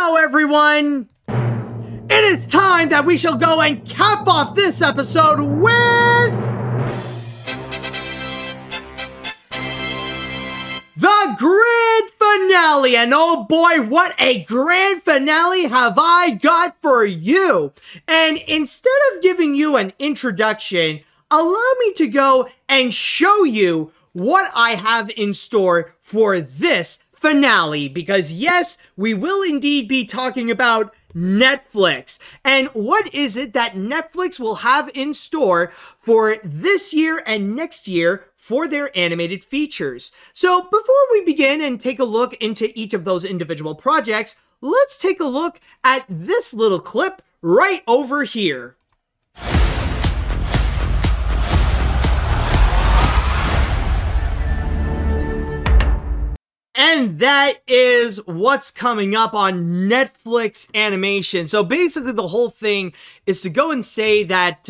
Now, everyone, it is time that we shall go and cap off this episode with the grand finale. And oh boy, what a grand finale have I got for you. And instead of giving you an introduction, allow me to go and show you what I have in store for this finale, because yes, we will indeed be talking about Netflix. And what is it that Netflix will have in store for this year and next year for their animated features? So before we begin and take a look into each of those individual projects, let's take a look at this little clip right over here. And that is what's coming up on Netflix animation. So basically the whole thing is to go and say that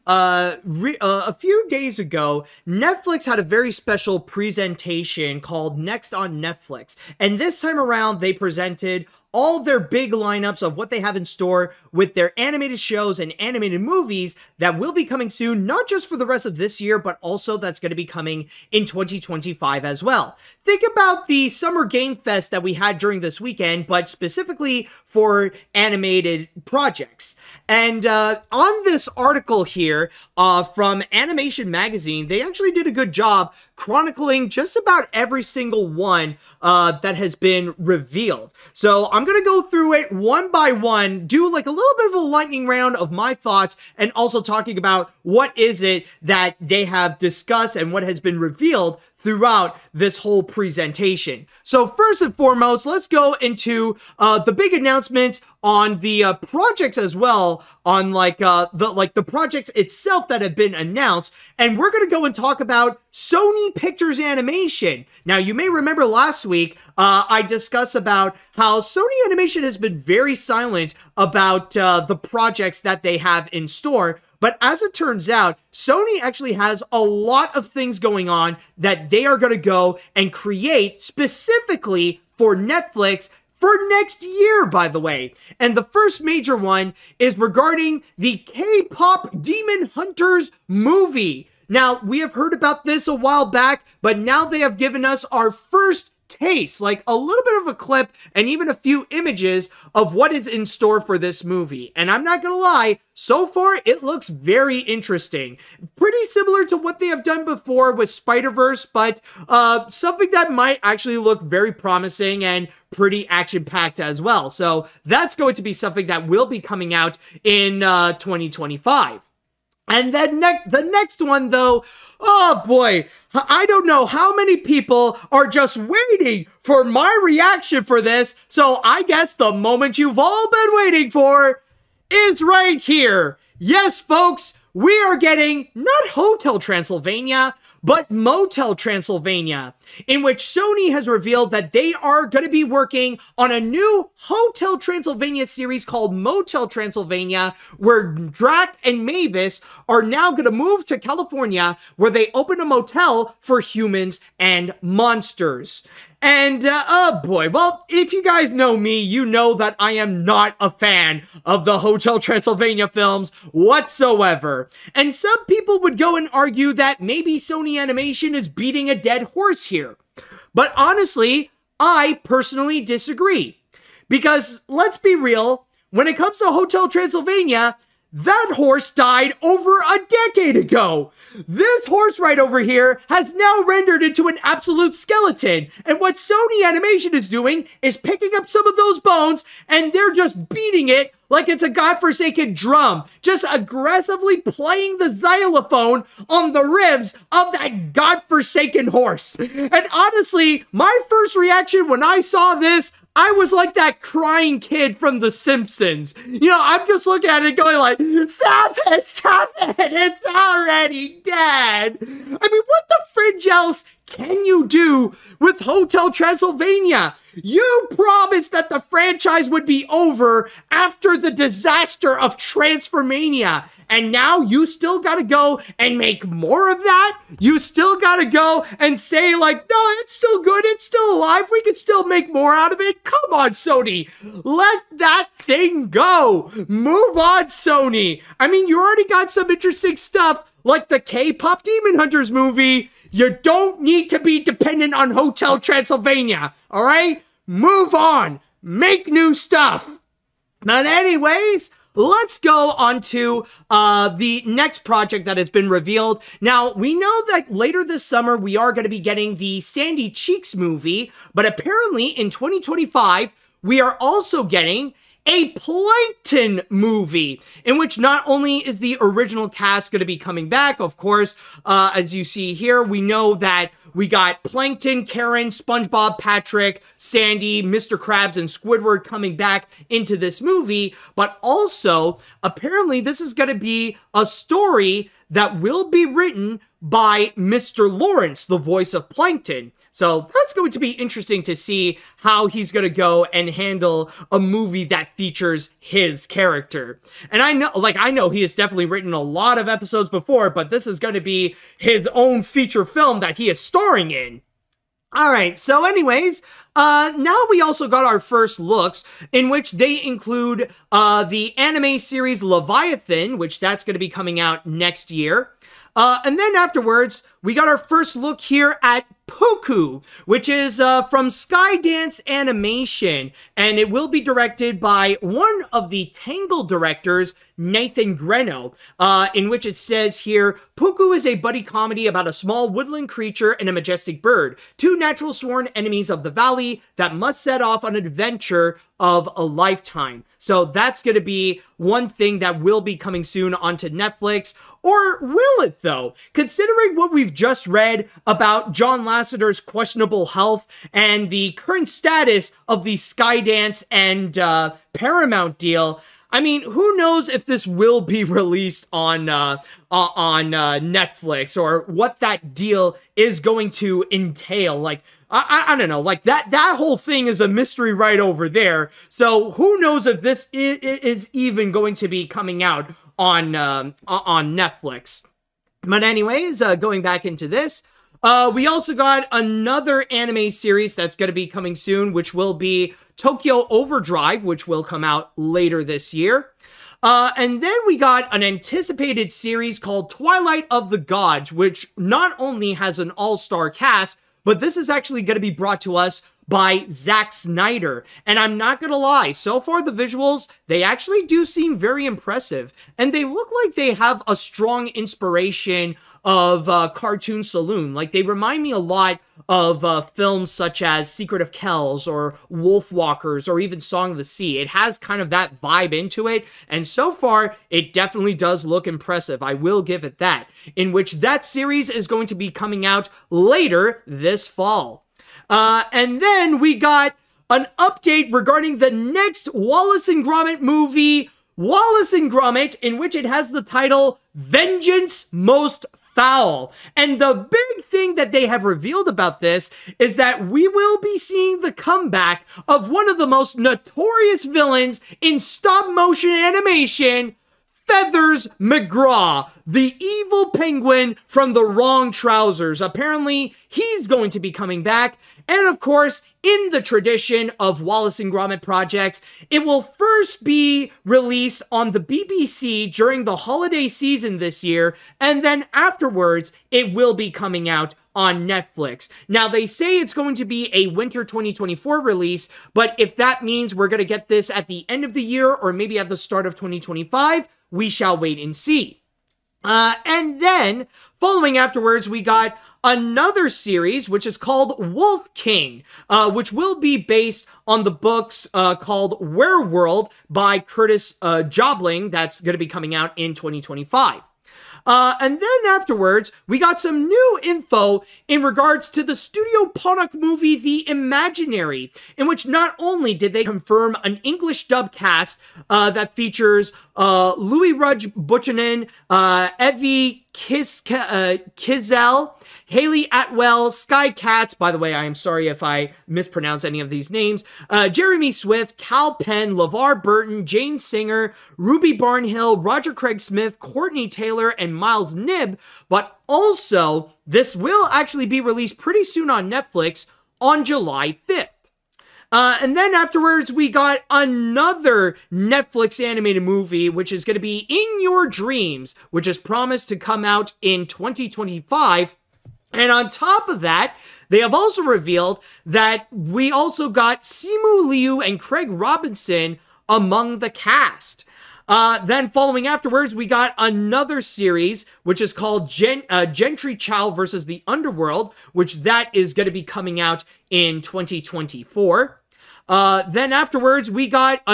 a few days ago, Netflix had a very special presentation called Next on Netflix. And this time around, they presented all their big lineups of what they have in store with their animated shows and animated movies that will be coming soon, not just for the rest of this year, but also that's going to be coming in 2025 as well. Think about the Summer Game Fest that we had during this weekend, but specifically for animated projects. And on this article here from Animation Magazine, they actually did a good job chronicling just about every single one that has been revealed. So I'm going to go through it one by one, do like a little bit of a lightning round of my thoughts, and also talking about what is it that they have discussed and what has been revealed throughout this whole presentation. So first and foremost, let's go into the big announcements on the projects as well, on the projects itself that have been announced. And we're going to go and talk about Sony Pictures Animation. Now, you may remember last week, I discussed about how Sony Animation has been very silent about the projects that they have in store. But as it turns out, Sony actually has a lot of things going on that they are going to go and create specifically for Netflix for next year, by the way. And the first major one is regarding the K-pop Demon Hunters movie. Now, we have heard about this a while back, but now they have given us our first taste, like a little bit of a clip and even a few images of what is in store for this movie. And I'm not gonna lie, so far it looks very interesting. Pretty similar to what they have done before with Spider-Verse, but something that might actually look very promising and pretty action-packed as well. So that's going to be something that will be coming out in 2025. And then the next one, though, oh boy, I don't know how many people are just waiting for my reaction for this, so I guess the moment you've all been waiting for is right here. Yes, folks, we are getting not Hotel Transylvania, but Motel Transylvania, in which Sony has revealed that they are going to be working on a new Hotel Transylvania series called Motel Transylvania, where Drac and Mavis are now going to move to California, where they open a motel for humans and monsters. And, oh boy, well, if you guys know me, you know that I am not a fan of the Hotel Transylvania films whatsoever. And some people would go and argue that maybe Sony Animation is beating a dead horse here. But honestly, I personally disagree. Because, let's be real, when it comes to Hotel Transylvania, that horse died over a decade ago. This horse right over here has now rendered into an absolute skeleton. And what Sony Animation is doing is picking up some of those bones and they're just beating it like it's a godforsaken drum. Just aggressively playing the xylophone on the ribs of that godforsaken horse. And honestly, my first reaction when I saw this, I was like that crying kid from The Simpsons. You know, I'm just looking at it going like, stop it, it's already dead. I mean, what the fringe else can you do with Hotel Transylvania? You promised that the franchise franchise would be over after the disaster of Transylvania. And now you still gotta go and make more of that? You still gotta go and say like, no, it's still good, it's still alive, we can still make more out of it? Come on, Sony. Let that thing go. Move on, Sony. I mean, you already got some interesting stuff like the K-pop Demon Hunters movie. You don't need to be dependent on Hotel Transylvania, all right? Move on. Make new stuff. But anyways, let's go on to the next project that has been revealed. Now, we know that later this summer, we are going to be getting the Sandy Cheeks movie, but apparently in 2025, we are also getting a Plankton movie, in which not only is the original cast going to be coming back, of course, as you see here, we know that we got Plankton, Karen, SpongeBob, Patrick, Sandy, Mr. Krabs, and Squidward coming back into this movie, but also, apparently, this is going to be a story that will be written by Mr. Lawrence, the voice of Plankton. So that's going to be interesting to see how he's going to go and handle a movie that features his character. And I know he has definitely written a lot of episodes before, but this is going to be his own feature film that he is starring in. All right, so anyways, now we also got our first looks, in which they include the anime series Leviathan, which that's going to be coming out next year. And then afterwards, we got our first look here at Puku, which is from Skydance Animation, and it will be directed by one of the Tangle directors, Nathan Greno, in which it says here, Puku is a buddy comedy about a small woodland creature and a majestic bird, two natural sworn enemies of the valley that must set off on an adventure of a lifetime. So that's going to be one thing that will be coming soon onto Netflix. Or will it, though? Considering what we've just read about John Lasseter's questionable health and the current status of the Skydance and Paramount deal, I mean, who knows if this will be released on Netflix, or what that deal is going to entail. Like, I don't know, like that whole thing is a mystery right over there. So who knows if this is even going to be coming out on Netflix. But anyways, going back into this, we also got another anime series that's going to be coming soon, which will be Tokyo Overdrive, which will come out later this year. And then we got an anticipated series called Twilight of the Gods, which not only has an all-star cast, but this is actually going to be brought to us by Zack Snyder. And I'm not going to lie, so far the visuals, they actually do seem very impressive. And they look like they have a strong inspiration of Cartoon Saloon. Like, they remind me a lot of films such as Secret of Kells or Wolfwalkers or even Song of the Sea. It has kind of that vibe into it. And so far, it definitely does look impressive. I will give it that. In which that series is going to be coming out later this fall. And then we got an update regarding the next Wallace and Gromit movie, Wallace and Gromit, in which it has the title Vengeance Most Foul. And the big thing that they have revealed about this is that we will be seeing the comeback of one of the most notorious villains in stop-motion animation, Feathers McGraw, the evil penguin from The Wrong Trousers. Apparently, he's going to be coming back. And of course, in the tradition of Wallace and Gromit projects, it will first be released on the BBC during the holiday season this year, and then afterwards, it will be coming out on Netflix. Now, they say it's going to be a winter 2024 release, but if that means we're going to get this at the end of the year or maybe at the start of 2025, we shall wait and see. And then, following afterwards, we got another series, which is called Wolf King, which will be based on the books called Werewolf by Curtis Jobling. That's going to be coming out in 2025. And then afterwards, we got some new info in regards to the Studio Ponoc movie, The Imaginary, in which not only did they confirm an English dub cast that features Louis Rudge Buchanan, Evie Kizel, Haley Atwell, Sky Katz, by the way, I am sorry if I mispronounce any of these names, Jeremy Swift, Cal Penn, LeVar Burton, Jane Singer, Ruby Barnhill, Roger Craig Smith, Courtney Taylor, and Miles Knibb. But also, this will actually be released pretty soon on Netflix on July 5th. And then afterwards, we got another Netflix animated movie, which is going to be In Your Dreams, which is promised to come out in 2025. And on top of that, they have also revealed that we also got Simu Liu and Craig Robinson among the cast. Then following afterwards, we got another series, which is called Gentry Chow versus the Underworld, which that is going to be coming out in 2024. Then afterwards, we got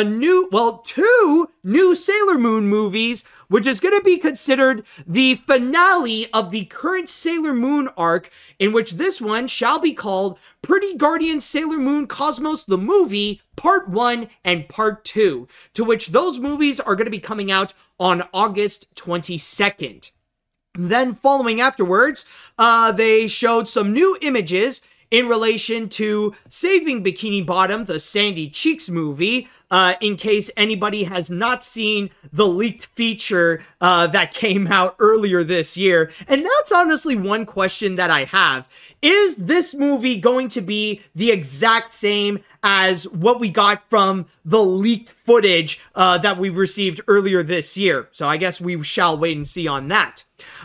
two new Sailor Moon movies, which is going to be considered the finale of the current Sailor Moon arc, in which this one shall be called Pretty Guardian Sailor Moon Cosmos the Movie, Part 1 and Part 2, to which those movies are going to be coming out on August 22nd. Then following afterwards, they showed some new images in relation to Saving Bikini Bottom, the Sandy Cheeks movie, in case anybody has not seen the leaked feature that came out earlier this year. And that's honestly one question that I have. Is this movie going to be the exact same as what we got from the leaked footage that we received earlier this year? So I guess we shall wait and see on that.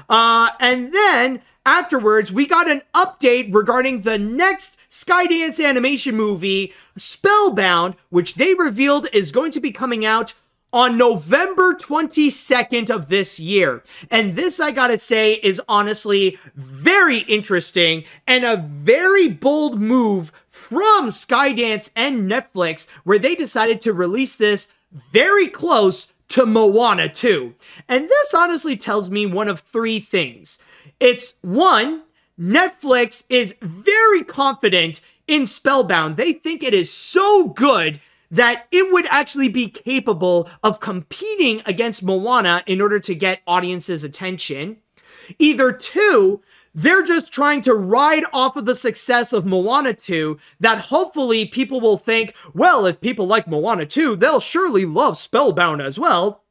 And then afterwards, we got an update regarding the next Skydance animation movie, Spellbound, which they revealed is going to be coming out on November 22nd of this year. And this, I gotta say, is honestly very interesting and a very bold move from Skydance and Netflix, where they decided to release this very close to Moana 2. And this honestly tells me one of three things. It's one, Netflix is very confident in Spellbound. They think it is so good that it would actually be capable of competing against Moana in order to get audiences' attention. Either two, they're just trying to ride off of the success of Moana 2, that hopefully people will think, well, if people like Moana 2, they'll surely love Spellbound as well.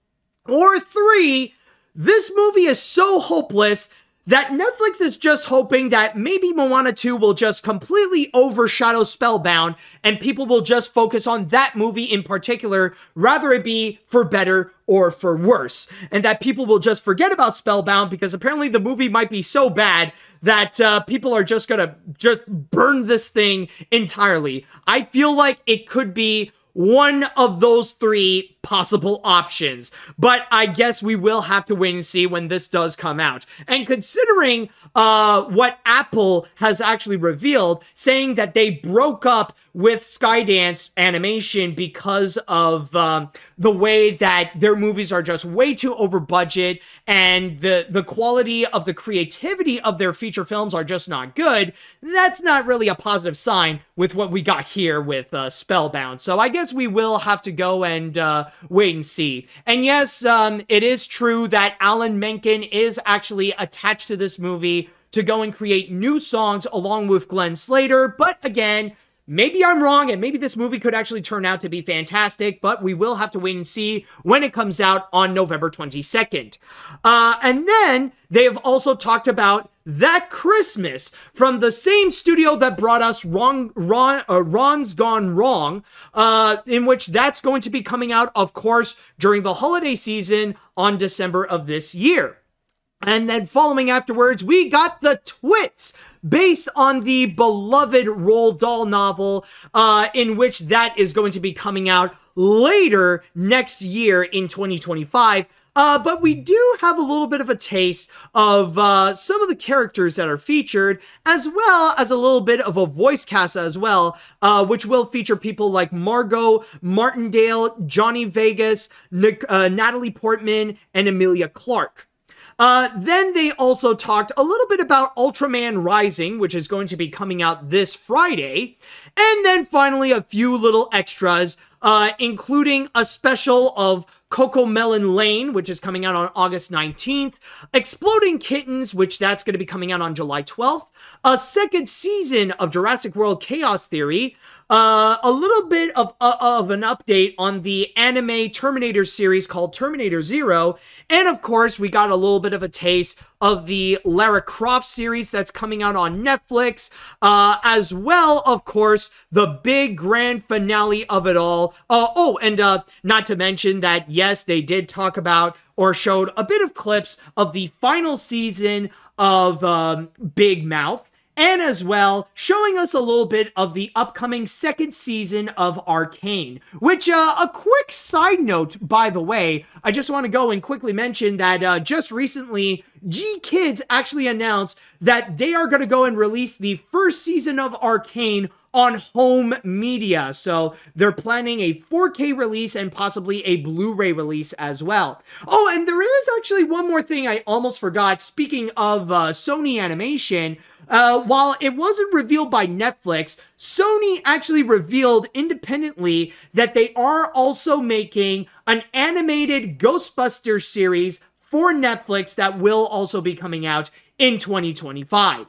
Or three, this movie is so hopeless that Netflix is just hoping that maybe Moana 2 will just completely overshadow Spellbound and people will just focus on that movie in particular, rather it be for better or for worse. And that people will just forget about Spellbound because apparently the movie might be so bad that people are just gonna burn this thing entirely. I feel like it could be one of those three possible options, but I guess we will have to wait and see when this does come out. And considering what Apple has actually revealed, saying that they broke up with Skydance Animation because of the way that their movies are just way too over budget and the quality of the creativity of their feature films are just not good, that's not really a positive sign with what we got here with Spellbound. So I guess we will have to go and wait and see. And yes, it is true that Alan Menken is actually attached to this movie to go and create new songs along with Glenn Slater, but again, maybe I'm wrong, and maybe this movie could actually turn out to be fantastic, but we will have to wait and see when it comes out on November 22nd. And then they have also talked about That Christmas from the same studio that brought us Ron's Gone Wrong, in which that's going to be coming out, of course, during the holiday season on December of this year. And then following afterwards, we got The Twits, based on the beloved Roald Dahl novel, in which that is going to be coming out later next year in 2025. But we do have a little bit of a taste of some of the characters that are featured, as well as a little bit of a voice cast as well, which will feature people like Margot Martindale, Johnny Vegas, Natalie Portman, and Emilia Clarke. Then they also talked a little bit about Ultraman Rising, which is going to be coming out this Friday. And then finally, a few little extras, including a special of Coco Melon Lane, which is coming out on August 19th, Exploding Kittens, which that's going to be coming out on July 12th, a second season of Jurassic World Chaos Theory, a little bit of an update on the anime Terminator series called Terminator Zero, and of course, we got a little bit of a taste of the Lara Croft series that's coming out on Netflix, as well, of course, the big grand finale of it all. Not to mention that, yes, they did talk about or showed a bit of clips of the final season of Big Mouth, and as well, showing us a little bit of the upcoming second season of Arcane. Which, a quick side note, by the way, I just want to go and quickly mention that just recently, G-Kids actually announced that they are going to go and release the first season of Arcane on home media. So they're planning a 4K release and possibly a Blu-ray release as well. Oh, and there is actually one more thing I almost forgot. Speaking of Sony Animation, while it wasn't revealed by Netflix, Sony actually revealed independently that they are also making an animated Ghostbusters series for Netflix that will also be coming out in 2025.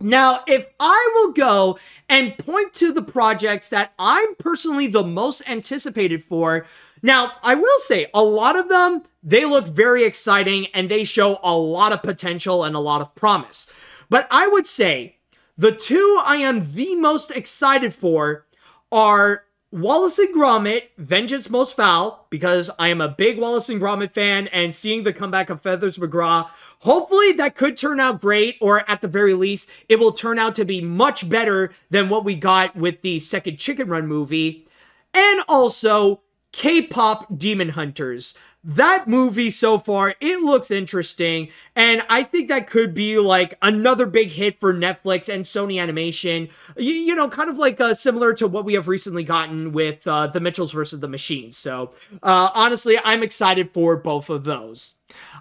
Now, if I will go and point to the projects that I'm personally the most anticipated for, now, I will say, a lot of them, they look very exciting and they show a lot of potential and a lot of promise. But I would say the two I am the most excited for are Wallace and Gromit, Vengeance Most Foul, because I am a big Wallace and Gromit fan, and seeing the comeback of Feathers McGraw, hopefully that could turn out great, or at the very least, it will turn out to be much better than what we got with the second Chicken Run movie. And also, K-pop Demon Hunters. That movie so far, it looks interesting, and I think that could be like another big hit for Netflix and Sony Animation, you know, kind of like similar to what we have recently gotten with The Mitchells vs. the Machines. So, honestly, I'm excited for both of those.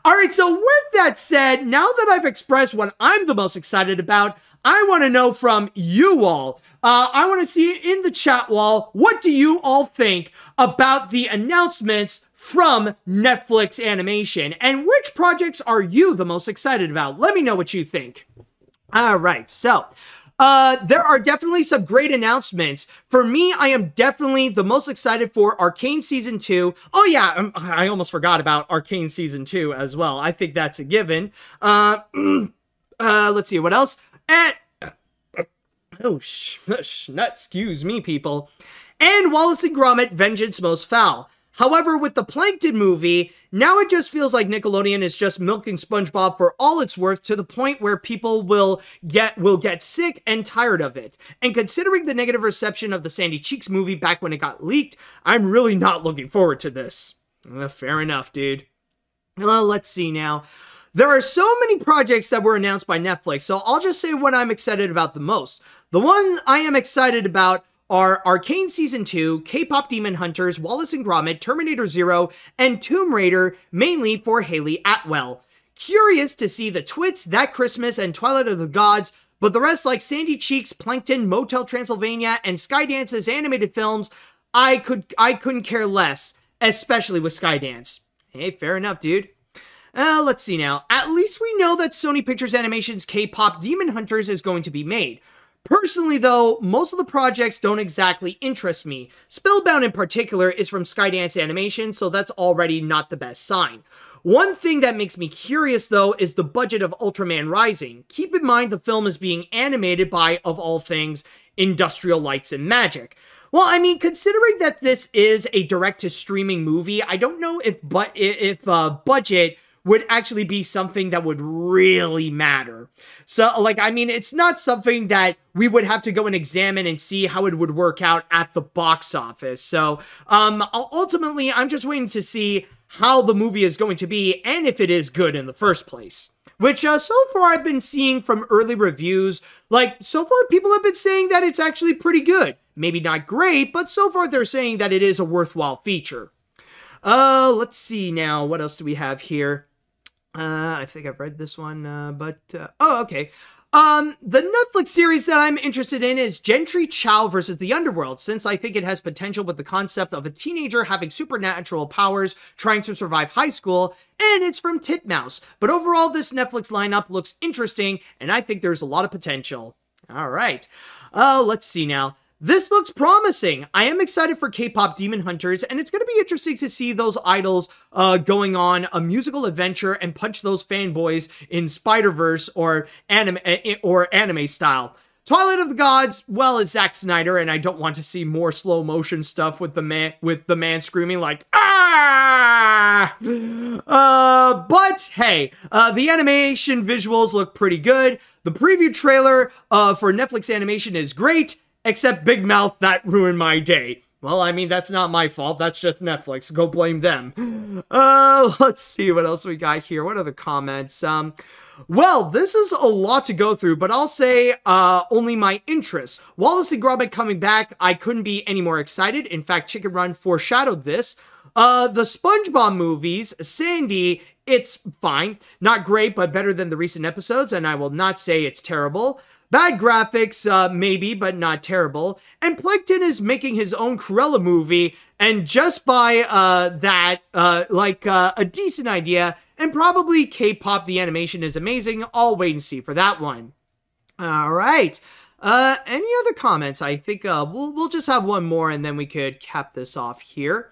Alright, so with that said, now that I've expressed what I'm the most excited about, I want to know from you all. I want to see in the chat wall, what do you all think about the announcements from Netflix Animation? And which projects are you the most excited about? Let me know what you think. Alright, so there are definitely some great announcements. For me, I am definitely the most excited for Arcane Season 2. Oh yeah, I almost forgot about Arcane Season 2 as well. I think that's a given. Let's see, what else? Excuse me, people. And Wallace and Gromit, Vengeance Most Foul. However, with the Plankton movie, now it just feels like Nickelodeon is just milking SpongeBob for all it's worth, to the point where people will get sick and tired of it. And considering the negative reception of the Sandy Cheeks movie back when it got leaked, I'm really not looking forward to this. Fair enough, dude. Well, let's see now. There are so many projects that were announced by Netflix, so I'll just say what I'm excited about the most. The ones I am excited about are Arcane Season 2, K-pop Demon Hunters, Wallace and Gromit, Terminator Zero, and Tomb Raider, mainly for Haley Atwell. Curious to see the Twits, That Christmas, and Twilight of the Gods, but the rest like Sandy Cheeks, Plankton, Motel Transylvania, and Skydance's animated films, I couldn't care less, especially with Skydance. Hey, fair enough, dude. Let's see now. At least we know that Sony Pictures Animation's K-pop Demon Hunters is going to be made. Personally, though, most of the projects don't exactly interest me. Spellbound in particular is from Skydance Animation, so that's already not the best sign. One thing that makes me curious, though, is the budget of Ultraman Rising. Keep in mind the film is being animated by, of all things, Industrial Lights and Magic. Well, I mean, considering that this is a direct-to-streaming movie, I don't know if budget would actually be something that would really matter. So, like, I mean, it's not something that we would have to go and examine and see how it would work out at the box office. So, ultimately, I'm just waiting to see how the movie is going to be and if it is good in the first place. Which, so far I've been seeing from early reviews, like, so far people have been saying that it's actually pretty good. Maybe not great, but so far they're saying that it is a worthwhile feature. Let's see now, what else do we have here? I think I've read this one, oh, okay. The Netflix series that I'm interested in is Gentry Chow versus the Underworld, since I think it has potential with the concept of a teenager having supernatural powers trying to survive high school, and it's from Titmouse. But overall, this Netflix lineup looks interesting, and I think there's a lot of potential. All right. Let's see now. This looks promising. I am excited for K-pop Demon Hunters, and it's going to be interesting to see those idols going on a musical adventure and punch those fanboys in Spider-Verse or anime style. Twilight of the Gods, well, it's Zack Snyder, and I don't want to see more slow motion stuff with the man screaming like ah. But hey, the animation visuals look pretty good. The preview trailer for Netflix animation is great. Except Big Mouth, that ruined my day. Well, I mean, that's not my fault. That's just Netflix. Go blame them. Let's see what else we got here. What other comments? Well, this is a lot to go through, but I'll say only my interests. Wallace and Gromit coming back, I couldn't be any more excited. In fact, Chicken Run foreshadowed this. The SpongeBob movies, Sandy, it's fine. Not great, but better than the recent episodes, and I will not say it's terrible. Bad graphics, maybe, but not terrible. And Plankton is making his own Cruella movie, and just by that, a decent idea. And probably K-pop, the animation is amazing. I'll wait and see for that one. All right. Any other comments? I think we'll just have one more, and then we could cap this off here.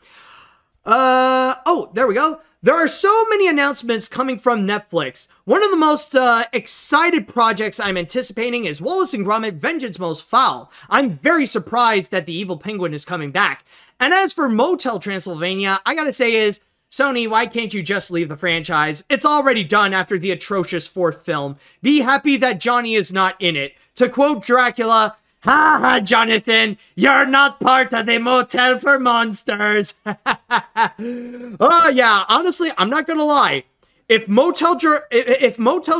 Oh, there we go. There are so many announcements coming from Netflix. One of the most excited projects I'm anticipating is Wallace and Gromit Vengeance Most Foul. I'm very surprised that the evil penguin is coming back. And as for Motel Transylvania, I gotta say is, Sony, why can't you just leave the franchise? It's already done after the atrocious 4th film. Be happy that Johnny is not in it. To quote Dracula, "Ha ha, Jonathan, you're not part of the Motel for Monsters." Oh yeah, honestly, I'm not gonna lie. If Motel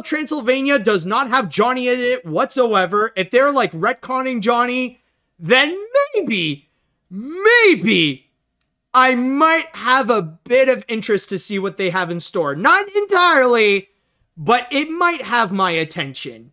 Transylvania does not have Johnny in it whatsoever, if they're like retconning Johnny, then maybe I might have a bit of interest to see what they have in store. Not entirely, but it might have my attention.